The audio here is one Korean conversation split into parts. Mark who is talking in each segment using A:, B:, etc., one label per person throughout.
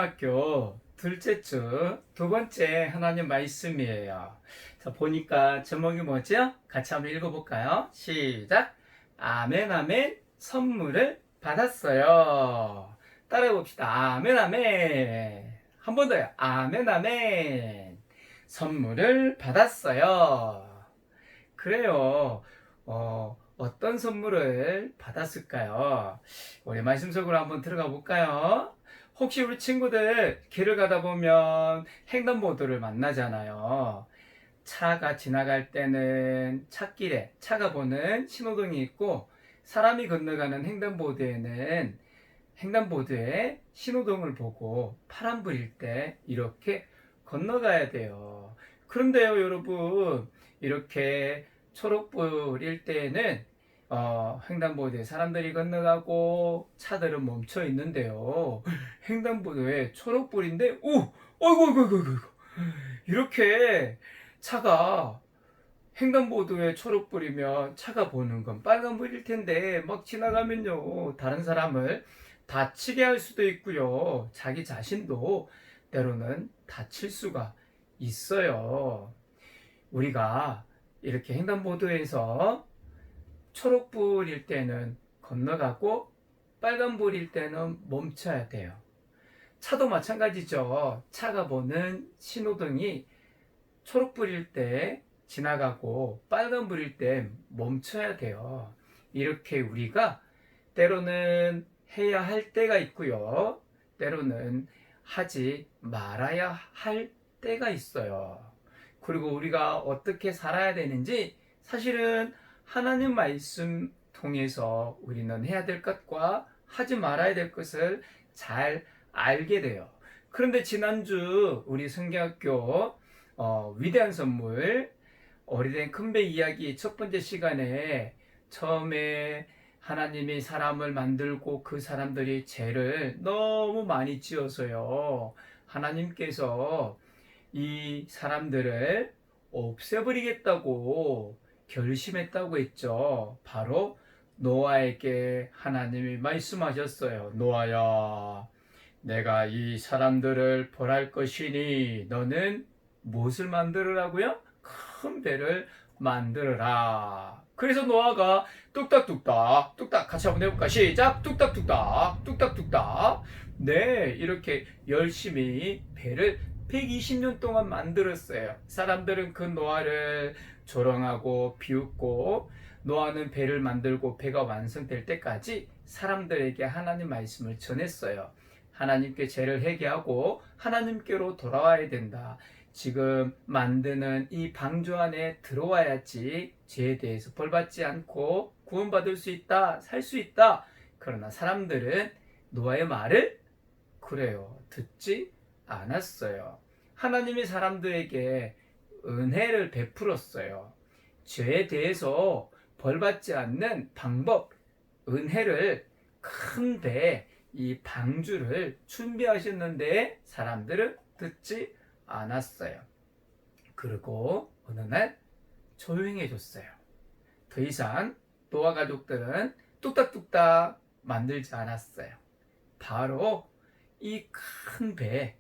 A: 고등학교 둘째 주 두 번째 하나님 말씀이에요. 자, 보니까 제목이 뭐죠? 같이 한번 읽어볼까요? 시작! 아멘, 아멘, 선물을 받았어요. 따라해 봅시다. 아멘, 아멘. 한 번 더요. 아멘, 아멘. 선물을 받았어요. 그래요. 어떤 선물을 받았을까요? 우리 말씀 속으로 한번 들어가 볼까요? 혹시 우리 친구들 길을 가다 보면 횡단보도를 만나잖아요. 차가 지나갈 때는 찻길에 차가 보는 신호등이 있고, 사람이 건너가는 횡단보도에는 횡단보도에 신호등을 보고 파란불일 때 이렇게 건너가야 돼요. 그런데요, 여러분, 이렇게 초록불일 때에는 횡단보도에 사람들이 건너가고 차들은 멈춰 있는데요. 횡단보도에 초록불인데, 어이구, 어이구, 어이구, 어이구. 이렇게 차가 횡단보도에 초록불이면 차가 보는 건 빨간불일 텐데 막 지나가면요, 다른 사람을 다치게 할 수도 있고요, 자기 자신도 때로는 다칠 수가 있어요. 우리가 이렇게 횡단보도에서 초록불일 때는 건너가고 빨간불일 때는 멈춰야 돼요. 차도 마찬가지죠. 차가 보는 신호등이 초록불일 때 지나가고 빨간불일 때 멈춰야 돼요. 이렇게 우리가 때로는 해야 할 때가 있고요, 때로는 하지 말아야 할 때가 있어요. 그리고 우리가 어떻게 살아야 되는지 사실은 하나님 말씀 통해서 우리는 해야 될 것과 하지 말아야 될 것을 잘 알게 돼요. 그런데 지난주 우리 성경학교 위대한 선물 오래된 큰배 이야기 첫 번째 시간에 처음에 하나님이 사람을 만들고 그 사람들이 죄를 너무 많이 지어서요, 하나님께서 이 사람들을 없애버리겠다고 결심했다고 했죠. 바로 노아에게 하나님이 말씀하셨어요. 노아야, 내가 이 사람들을 벌할 것이니 너는 무엇을 만들으라고요? 큰 배를 만들어라. 그래서 노아가 뚝딱뚝딱, 뚝딱 같이 한번 해볼까? 시작! 뚝딱뚝딱, 뚝딱뚝딱. 네, 이렇게 열심히 배를 120년 동안 만들었어요. 사람들은 그 노아를 조롱하고 비웃고, 노아는 배를 만들고 배가 완성될 때까지 사람들에게 하나님 말씀을 전했어요. 하나님께 죄를 회개하고 하나님께로 돌아와야 된다. 지금 만드는 이 방주 안에 들어와야지 죄에 대해서 벌받지 않고 구원받을 수 있다, 살 수 있다. 그러나 사람들은 노아의 말을 그래요, 듣지 않았어요. 하나님이 사람들에게 은혜를 베풀었어요. 죄에 대해서 벌받지 않는 방법, 은혜를 큰 배, 이 방주를 준비하셨는데 사람들은 듣지 않았어요. 그리고 어느 날 조용해졌어요. 더 이상 노아 가족들은 뚝딱뚝딱 만들지 않았어요. 바로 이 큰 배,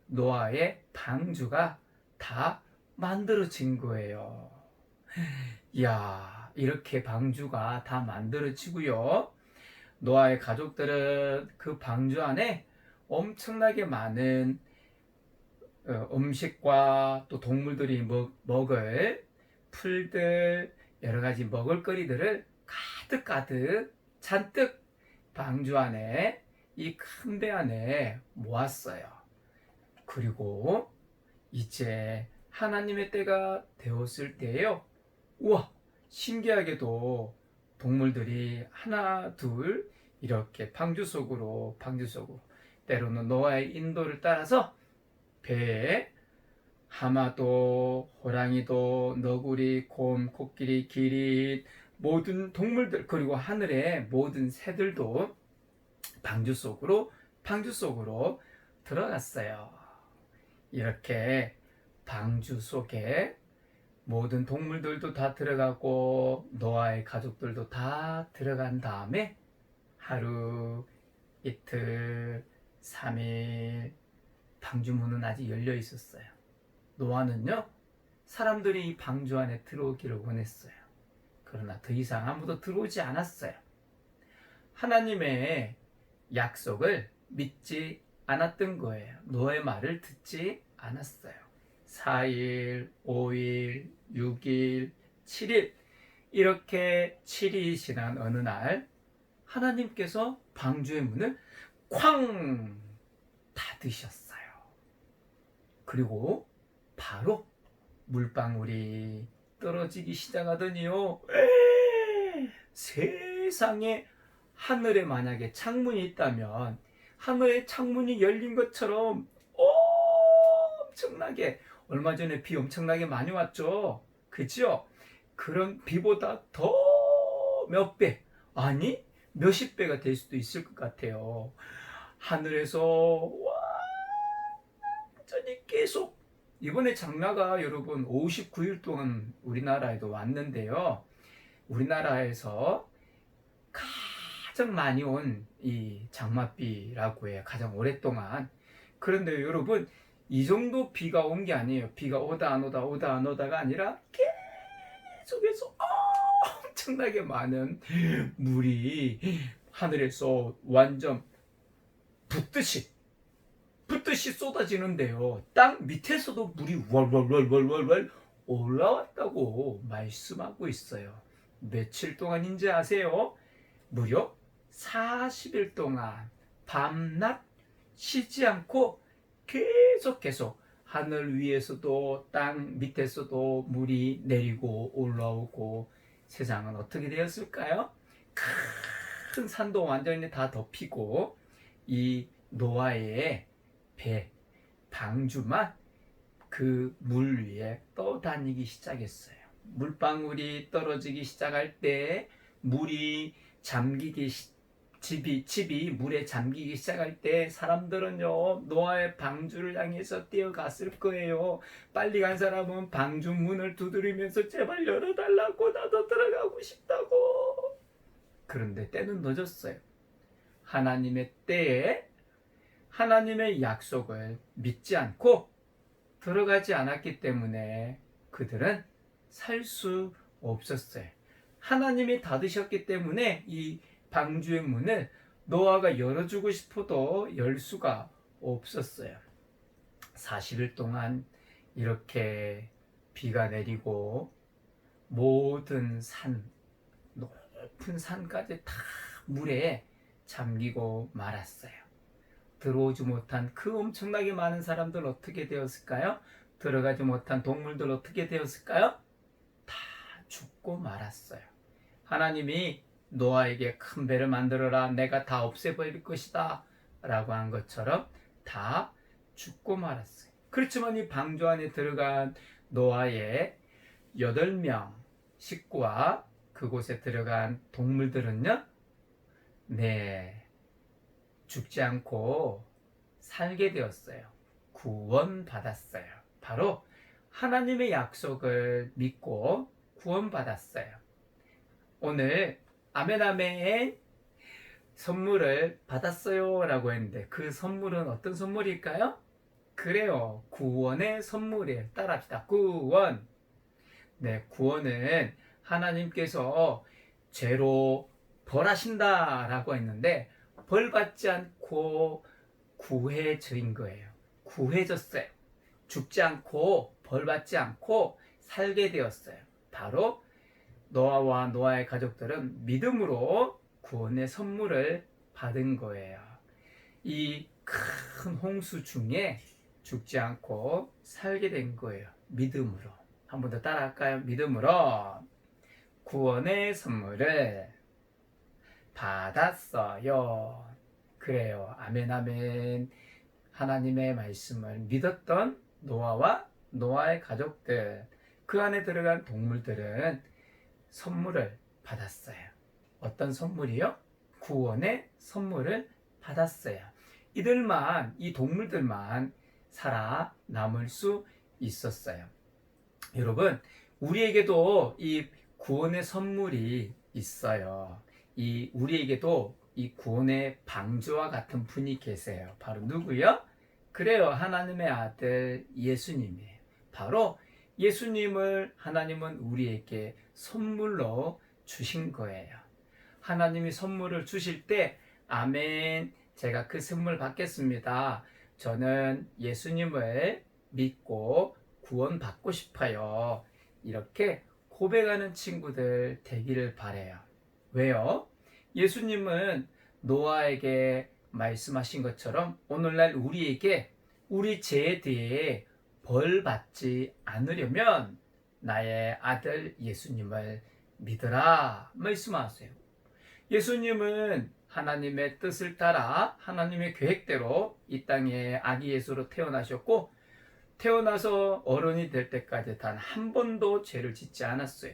A: 노아의 방주가 다 만들어진 거예요. 이야, 이렇게 방주가 다 만들어지고요, 노아의 가족들은 그 방주 안에 엄청나게 많은 음식과 또 동물들이 먹을 풀들, 여러 가지 먹을거리들을 가득가득 잔뜩 방주 안에, 이 큰 배 안에 모았어요. 그리고 이제 하나님의 때가 되었을 때예요. 우와, 신기하게도 동물들이 하나 둘 이렇게 방주 속으로 때로는 노아의 인도를 따라서 배에 하마도, 호랑이도, 너구리, 곰, 코끼리, 기린, 모든 동물들, 그리고 하늘의 모든 새들도 방주 속으로 들어갔어요. 이렇게 방주 속에 모든 동물들도 다 들어가고 노아의 가족들도 다 들어간 다음에 하루, 이틀, 3일, 방주문은 아직 열려 있었어요. 노아는요, 사람들이 이 방주 안에 들어오기를 원했어요. 그러나 더 이상 아무도 들어오지 않았어요. 하나님의 약속을 믿지 않았던 거예요. 노아의 말을 듣지 않았어요. 4일, 5일, 6일, 7일 이렇게 7일이 지난 어느 날 하나님께서 방주의 문을 쾅 닫으셨어요. 그리고 바로 물방울이 떨어지기 시작하더니요. 세상에 하늘에 만약에 창문이 있다면 하늘에 창문이 열린 것처럼 엄청나게 얼마 전에 비 엄청나게 많이 왔죠. 그죠? 그런 비보다 더 몇 배, 아니 몇십 배가 될 수도 있을 것 같아요. 하늘에서 완전히 계속 이번에 장마가 여러분 59일 동안 우리나라에도 왔는데요. 우리나라에서 가장 많이 온 이 장맛비라고 해요. 가장 오랫동안. 그런데 여러분 이 정도 비가 온 게 아니에요. 비가 오다 안 오다 오다 안 오다가 아니라 계속해서 엄청나게 많은 물이 하늘에서 완전 붓듯이 쏟아지는데요. 땅 밑에서도 물이 월월월월월월 올라왔다고 말씀하고 있어요. 며칠 동안인지 아세요? 무려 40일 동안 밤낮 쉬지 않고 계속 하늘 위에서도 땅 밑에서도 물이 내리고 올라오고 세상은 어떻게 되었을까요? 큰 산도 완전히 다 덮이고 이 노아의 배, 방주만 그 물 위에 떠다니기 시작했어요. 물방울이 떨어지기 시작할 때 물이 잠기기 집이 물에 잠기기 시작할 때 사람들은요 노아의 방주를 향해서 뛰어갔을 거예요. 빨리 간 사람은 방주 문을 두드리면서 제발 열어달라고, 나도 들어가고 싶다고. 그런데 때는 늦었어요. 하나님의 때에 하나님의 약속을 믿지 않고 들어가지 않았기 때문에 그들은 살 수 없었어요. 하나님이 닫으셨기 때문에 이 방주의 문을 노아가 열어주고 싶어도 열 수가 없었어요. 40일 동안 이렇게 비가 내리고 모든 높은 산까지 다 물에 잠기고 말았어요. 들어오지 못한 그 엄청나게 많은 사람들 어떻게 되었을까요? 들어가지 못한 동물들 어떻게 되었을까요? 다 죽고 말았어요. 하나님이 노아에게 큰 배를 만들어라, 내가 다 없애버릴 것이다 라고 한 것처럼 다 죽고 말았어요. 그렇지만 이 방주 안에 들어간 노아의 8명 식구와 그곳에 들어간 동물들은요, 죽지 않고 살게 되었어요. 구원받았어요. 바로 하나님의 약속을 믿고 구원받았어요. 오늘 아멘 선물을 받았어요 라고 했는데 그 선물은 어떤 선물일까요? 그래요, 구원의 선물이에요. 따라합시다. 구원. 구원은 하나님께서 죄로 벌하신다 라고 했는데 벌받지 않고 구해진 거예요. 구해졌어요. 죽지 않고 벌받지 않고 살게 되었어요. 바로 노아와 노아의 가족들은 믿음으로 구원의 선물을 받은 거예요. 이 큰 홍수 중에 죽지 않고 살게 된 거예요. 믿음으로. 한 번 더 따라할까요? 믿음으로 구원의 선물을 받았어요. 그래요. 아멘 아멘. 하나님의 말씀을 믿었던 노아와 노아의 가족들, 그 안에 들어간 동물들은 선물을 받았어요. 어떤 선물이요? 구원의 선물을 받았어요. 이 동물들만 살아남을 수 있었어요. 여러분, 우리에게도 이 구원의 선물이 있어요. 우리에게도 이 구원의 방주와 같은 분이 계세요. 바로 누구요? 그래요. 하나님의 아들 예수님이에요. 바로 예수님을 하나님은 우리에게 선물로 주신 거예요. 하나님이 선물을 주실 때 아멘, 제가 그 선물 받겠습니다. 저는 예수님을 믿고 구원받고 싶어요. 이렇게 고백하는 친구들 되기를 바라요. 왜요? 예수님은 노아에게 말씀하신 것처럼 오늘날 우리에게 우리 죄에 대해 벌 받지 않으려면 나의 아들 예수님을 믿으라 말씀하세요. 예수님은 하나님의 뜻을 따라 하나님의 계획대로 이 땅에 아기 예수로 태어나셨고, 태어나서 어른이 될 때까지 단 한 번도 죄를 짓지 않았어요.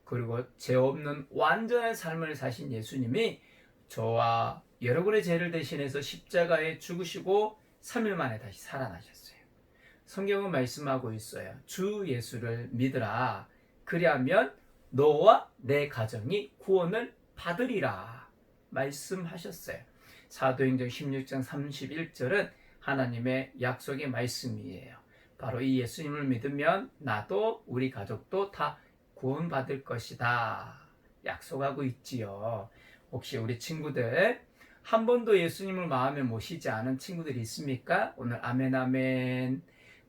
A: 그리고 죄 없는 완전한 삶을 사신 예수님이 저와 여러분의 죄를 대신해서 십자가에 죽으시고 3일 만에 다시 살아나셨어요. 성경은 말씀하고 있어요. 주 예수를 믿으라. 그리하면 너와 내 가정이 구원을 받으리라 말씀하셨어요. 사도행전 16장 31절은 하나님의 약속의 말씀이에요. 바로 이 예수님을 믿으면 나도 우리 가족도 다 구원받을 것이다 약속하고 있지요. 혹시 우리 친구들 한 번도 예수님을 마음에 모시지 않은 친구들이 있습니까? 오늘 아멘 아멘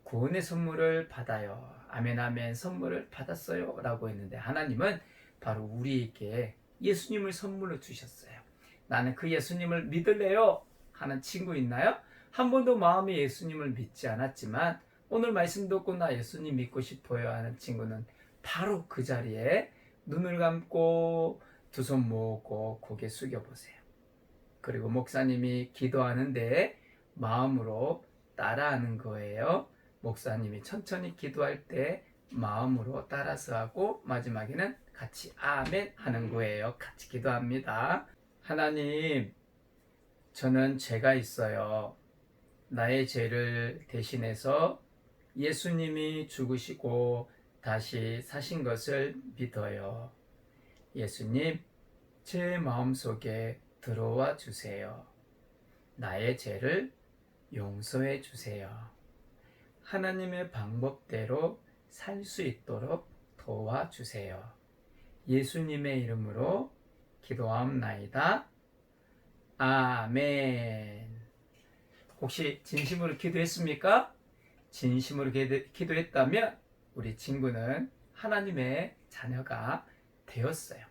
A: 구원의 선물을 받아요. 아멘 아멘 선물을 받았어요 라고 했는데, 하나님은 바로 우리에게 예수님을 선물로 주셨어요. 나는 그 예수님을 믿을래요 하는 친구 있나요? 한 번도 마음에 예수님을 믿지 않았지만 오늘 말씀 듣고 나 예수님 믿고 싶어요 하는 친구는 바로 그 자리에 눈을 감고 두 손 모으고 고개 숙여보세요. 그리고 목사님이 기도하는데 마음으로 따라하는 거예요. 목사님이 천천히 기도할 때 마음으로 따라서 하고 마지막에는 같이 아멘 하는 거예요. 같이 기도합니다. 하나님, 저는 죄가 있어요. 나의 죄를 대신해서 예수님이 죽으시고 다시 사신 것을 믿어요. 예수님, 제 마음속에 들어와 주세요. 나의 죄를 용서해 주세요. 하나님의 방법대로 살 수 있도록 도와주세요. 예수님의 이름으로 기도하옵나이다. 아멘. 혹시 진심으로 기도했습니까? 진심으로 기도했다면 우리 친구는 하나님의 자녀가 되었어요.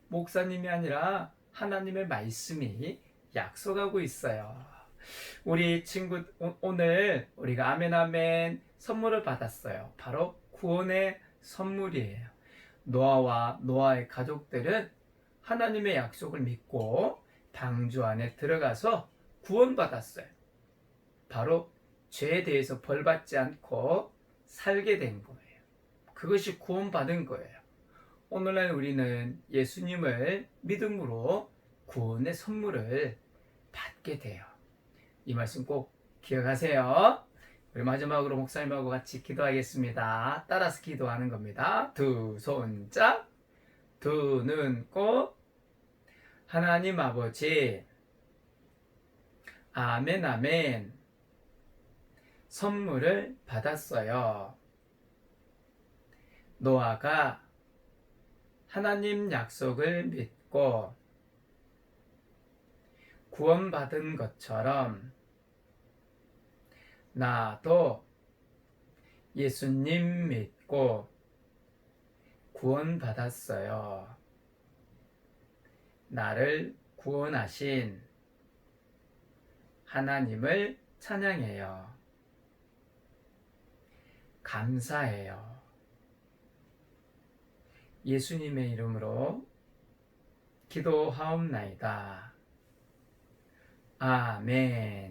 A: 목사님이 아니라 하나님의 말씀이 약속하고 있어요. 우리 친구 오늘 우리가 아멘 아멘 선물을 받았어요. 바로 구원의 선물이에요. 노아와 노아의 가족들은 하나님의 약속을 믿고 방주 안에 들어가서 구원받았어요. 바로 죄에 대해서 벌받지 않고 살게 된 거예요. 그것이 구원받은 거예요. 오늘날 우리는 예수님을 믿음으로 구원의 선물을 받게 돼요. 이 말씀 꼭 기억하세요. 우리 마지막으로 목사님하고 같이 기도하겠습니다. 따라서 기도하는 겁니다. 두 손 짝, 두 눈 꼭. 하나님 아버지, 아멘 아멘 선물을 받았어요. 노아가 하나님 약속을 믿고 구원받은 것처럼 나도 예수님 믿고 구원받았어요. 나를 구원하신 하나님을 찬양해요. 감사해요. 예수님의 이름으로 기도하옵나이다. 아멘.